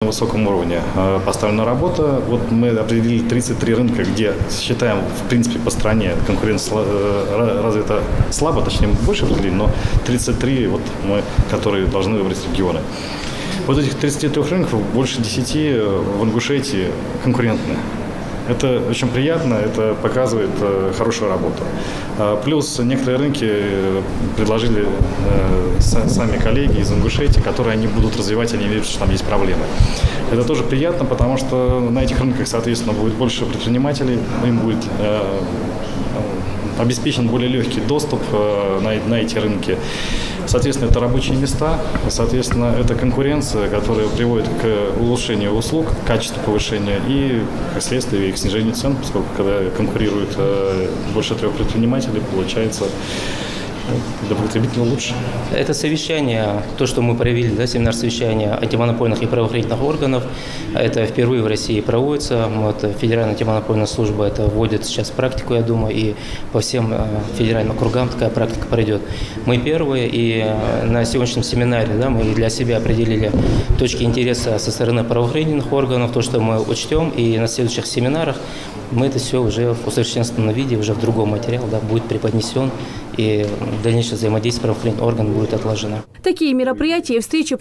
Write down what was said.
На высоком уровне поставлена работа. Вот мы определили 33 рынка, где считаем, в принципе, по стране конкуренция развита слабо, точнее, больше определили, но 33, вот мы, которые должны выбрать регионы. Вот этих 33 рынков больше 10 в Ингушетии конкурентны. Это очень приятно, это показывает хорошую работу. Плюс некоторые рынки предложили сами коллеги из Ингушетии, которые они будут развивать, они видят, что там есть проблемы. Это тоже приятно, потому что на этих рынках, соответственно, будет больше предпринимателей, им будет обеспечен более легкий доступ на эти рынки. Соответственно, это рабочие места, соответственно, это конкуренция, которая приводит к улучшению услуг, качеству повышения и, как следствие, к снижению цен, поскольку когда конкурирует больше 3 предпринимателей, получается для потребителя лучше. Это совещание, то, что мы провели, да, семинар совещания антимонопольных и правоохранительных органов, это впервые в России проводится. Вот, Федеральная антимонопольная служба это вводит сейчас в практику, я думаю, и по всем федеральным округам такая практика пройдет. Мы первые, и на сегодняшнем семинаре, да, мы для себя определили точки интереса со стороны правоохранительных органов, то, что мы учтем, и на следующих семинарах мы это все уже в усовершенствованном виде, уже в другом материале, да, будет преподнесен, и дальнейшее взаимодействие правоохранительных органов будет отложено. Такие мероприятия и встречи